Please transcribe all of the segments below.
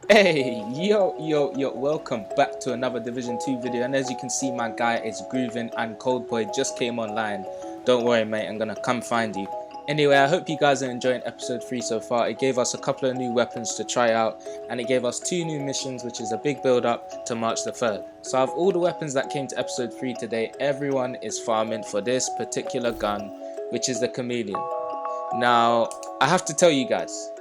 Hey, yo, welcome back to another Division 2 video. And as you can see, my guy is grooving and Coldboy just came online. Don't worry, mate, I'm gonna come find you. Anyway, I hope you guys are enjoying episode 3 so far. It gave us a couple of new weapons to try out, and it gave us 2 new missions, which is a big build up to March the 3rd. So, of all the weapons that came to episode 3 today, everyone is farming for this particular gun, which is the Chameleon. Now, I have to tell you guys,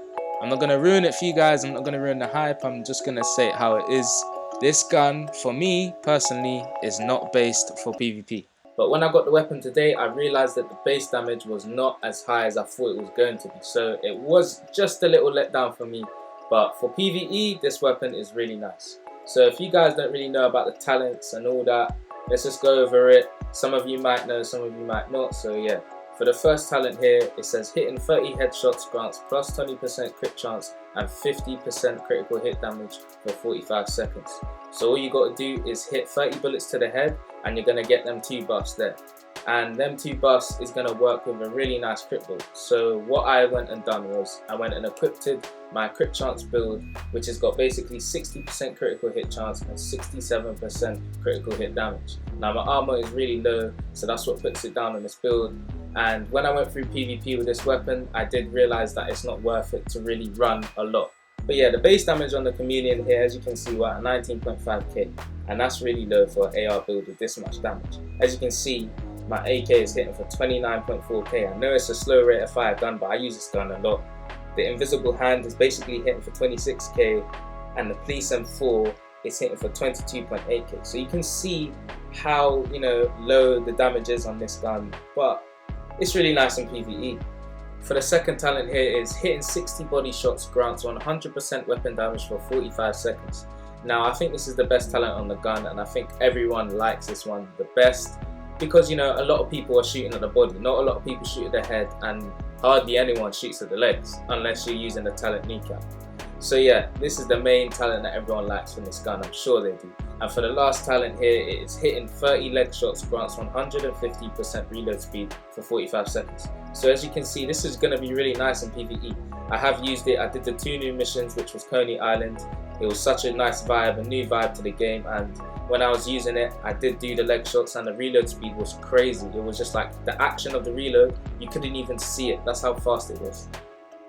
I'm not going to ruin it for you guys, I'm not going to ruin the hype, I'm just going to say it how it is. This gun, for me, personally, is not based for PvP. But when I got the weapon today, I realised that the base damage was not as high as I thought it was going to be. So it was just a little letdown for me. But for PvE, this weapon is really nice. So if you guys don't really know about the talents and all that, let's just go over it. Some of you might know, some of you might not, so yeah. For the first talent here, it says hitting 30 headshots grants plus 20% crit chance and 50% critical hit damage for 45 seconds. So all you got to do is hit 30 bullets to the head and you're going to get them 2 buffs there. And them 2 buffs is going to work with a really nice crit build. So what I went and done was I went and equipped my crit chance build, which has got basically 60% critical hit chance and 67% critical hit damage. Now my armor is really low, so that's what puts it down on this build. And when I went through PvP with this weapon, I did realise that it's not worth it to really run a lot. But yeah, the base damage on the Chameleon here, as you can see, we're at 19.5k, and that's really low for an AR build with this much damage. As you can see, my AK is hitting for 29.4k. I know it's a slow rate of fire gun, but I use this gun a lot. The Invisible Hand is basically hitting for 26k, and the Police M4 is hitting for 22.8k. So you can see how, low the damage is on this gun, but it's really nice in PvE. For the second talent here is hitting 60 body shots grants 100% weapon damage for 45 seconds. Now I think this is the best talent on the gun, and I think everyone likes this one the best because a lot of people are shooting at the body, not a lot of people shoot at the head, and hardly anyone shoots at the legs unless you're using the talent kneecap. So yeah, this is the main talent that everyone likes from this gun, I'm sure they do. And for the last talent here, it is hitting 30 leg shots grants 150% reload speed for 45 seconds. So as you can see, this is going to be really nice in PvE. I have used it, I did the 2 new missions, which was Coney Island. It was such a nice vibe, a new vibe to the game, and when I was using it, I did do the leg shots and the reload speed was crazy. It was just like the action of the reload, you couldn't even see it, that's how fast it was.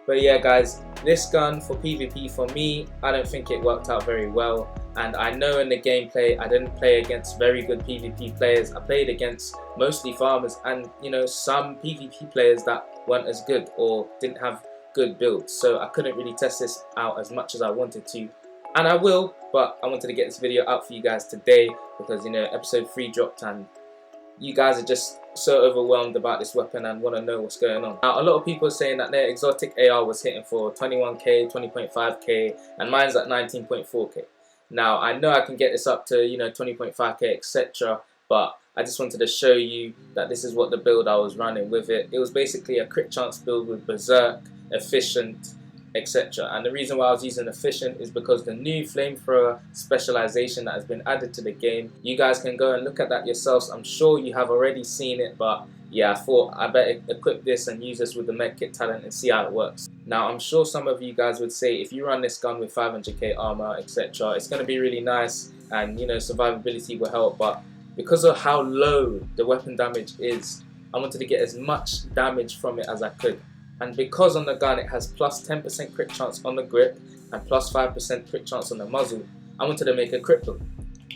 But yeah guys, this gun for PvP, for me, I don't think it worked out very well. And I know in the gameplay, I didn't play against very good PvP players. I played against mostly farmers and some PvP players that weren't as good or didn't have good builds. So I couldn't really test this out as much as I wanted to. And I will, but I wanted to get this video out for you guys today because episode 3 dropped and you guys are just so overwhelmed about this weapon and want to know what's going on. Now, a lot of people are saying that their exotic AR was hitting for 21k, 20.5k, and mine's at 19.4k. Now, I know I can get this up to 20.5k, etc., but I just wanted to show you that this is what the build I was running with it. It was basically a crit chance build with berserk, efficient, etc. And the reason why I was using efficient is because the new flamethrower specialization that has been added to the game, you guys can go and look at that yourselves. I'm sure you have already seen it, but yeah, I thought I better equip this and use this with the medkit talent and see how it works. Now I'm sure some of you guys would say if you run this gun with 500k armor, etc., it's going to be really nice and survivability will help, but because of how low the weapon damage is, I wanted to get as much damage from it as I could. And because on the gun it has plus 10% crit chance on the grip and plus 5% crit chance on the muzzle, I wanted to make a crit build.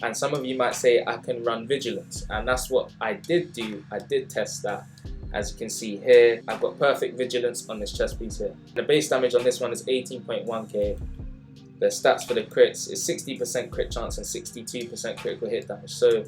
And some of you might say I can run vigilance, and that's what I did do. I did test that. As you can see here, I've got perfect vigilance on this chest piece here. The base damage on this one is 18.1k. The stats for the crits is 60% crit chance and 62% critical hit damage. So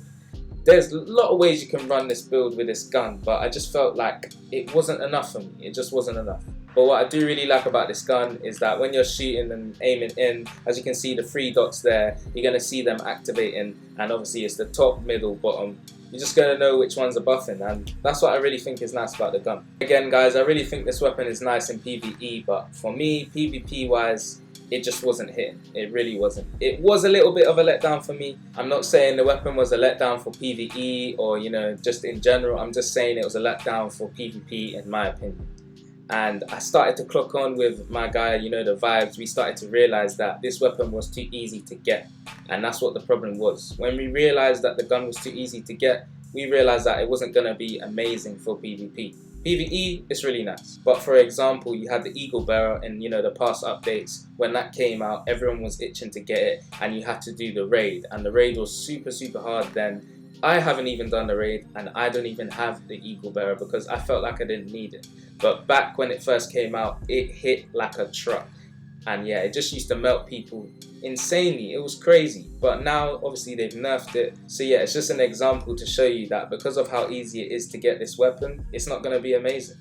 there's a lot of ways you can run this build with this gun, but I just felt like it wasn't enough for me. It just wasn't enough. But what I do really like about this gun is that when you're shooting and aiming in, as you can see the 3 dots there, you're going to see them activating, and obviously it's the top, middle, bottom. You're just going to know which ones are buffing, and that's what I really think is nice about the gun. Again guys, I really think this weapon is nice in PvE, but for me, PvP wise, it just wasn't hitting. It really wasn't. It was a little bit of a letdown for me. I'm not saying the weapon was a letdown for PvE or just in general. I'm just saying it was a letdown for PvP in my opinion. and I started to clock on with my guy, you know, the Vibes. We started to realize that this weapon was too easy to get, and that's what the problem was. When we realized that the gun was too easy to get, we realized that it wasn't going to be amazing for PvP. PvE is really nice, but for example, you had the Eagle Bearer in, you know, the past updates. When that came out, everyone was itching to get it, and you had to do the raid, and the raid was super hard then. I haven't even done the raid, and I don't even have the Eagle Bearer because I felt like I didn't need it. But back when it first came out, it hit like a truck, and yeah, it just used to melt people insanely. It was crazy, but now obviously they've nerfed it. So yeah, it's just an example to show you that because of how easy it is to get this weapon, it's not going to be amazing.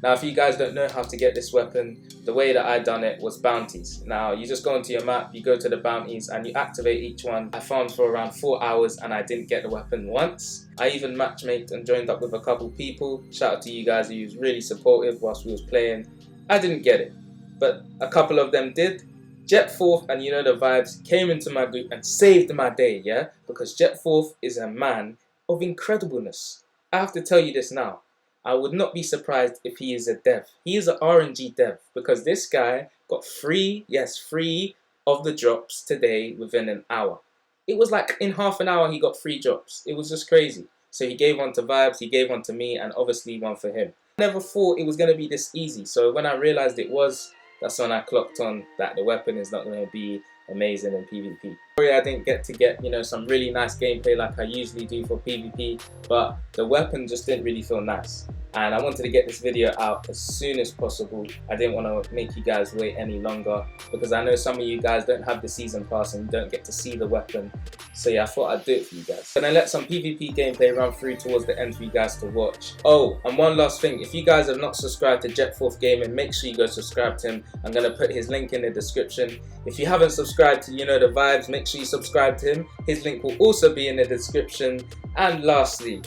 Now, if you guys don't know how to get this weapon, the way that I done it was bounties. Now, you just go into your map, you go to the bounties, and you activate each one. I farmed for around 4 hours, and I didn't get the weapon once. I even matchmaked and joined up with a couple people. Shout out to you guys who was really supportive whilst we was playing. I didn't get it, but a couple of them did. Jet4th and, you know, the Vibes came into my group and saved my day, yeah? Because Jet4th is a man of incredibleness. I have to tell you this now. I would not be surprised if he is a dev. He is an RNG dev, because this guy got free, yes, free of the drops today within an hour. It was like in half an hour he got 3 drops. It was just crazy. So he gave one to Vibes, he gave one to me, and obviously one for him. I never thought it was going to be this easy. So when I realized it was, that's when I clocked on that the weapon is not going to be amazing in PvP. Sorry I didn't get to get, you know, some really nice gameplay like I usually do for PvP, but the weapon just didn't really feel nice. And I wanted to get this video out as soon as possible. I didn't want to make you guys wait any longer, because I know some of you guys don't have the season pass and you don't get to see the weapon. So yeah, I thought I'd do it for you guys. And I let some PvP gameplay run through towards the end for you guys to watch. Oh, and one last thing, if you guys have not subscribed to Jet4th Gaming, make sure you go subscribe to him. I'm going to put his link in the description. If you haven't subscribed to, you know, the Vibes, make sure you subscribe to him. His link will also be in the description. And lastly,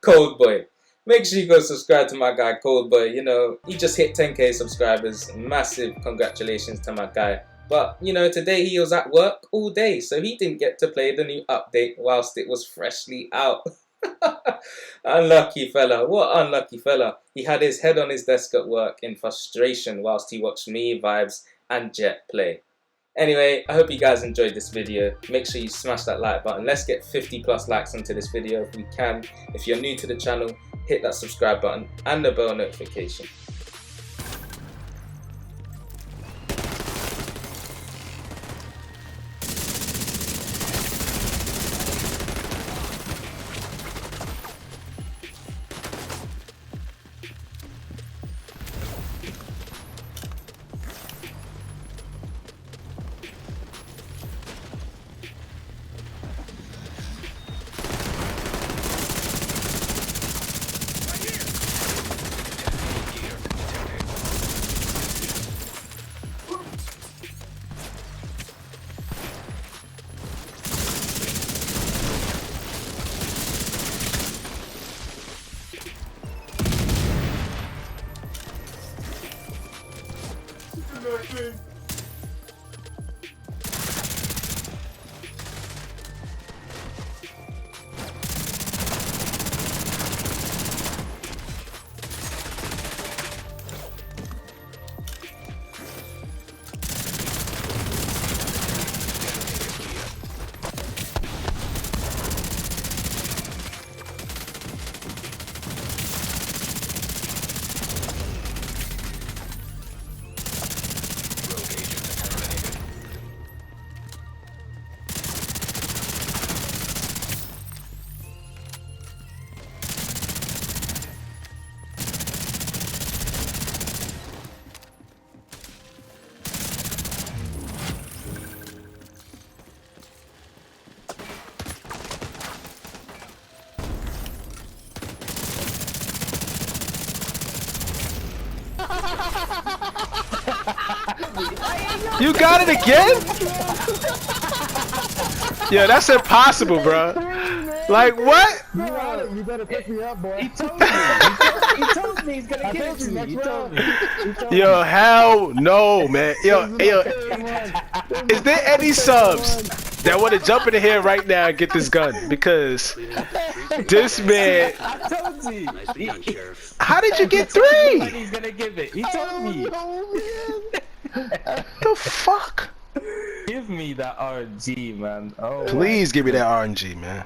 Cold Boy. Make sure you go subscribe to my guy Cold Boy. You know, he just hit 10k subscribers. Massive congratulations to my guy. But, you know, today he was at work all day, so he didn't get to play the new update whilst it was freshly out. Unlucky fella. What unlucky fella. He had his head on his desk at work in frustration whilst he watched me, Vibes, and Jet play. Anyway, I hope you guys enjoyed this video. Make sure you smash that like button. Let's get 50+ likes onto this video if we can. If you're new to the channel, hit that subscribe button and the bell notification. You got it again? Yeah, that's impossible, bro. Like, what? You better pick me up, boy. He told me. He told me he's gonna give it to me. He told me. Yo, hell no, man. Yo, is there any subs? that want to jump in here right now and get this gun because this man. I told you. How did you get 3? He's gonna give it. He told me. The fuck? Give me that RNG, man. Oh, Please give me that RNG, man.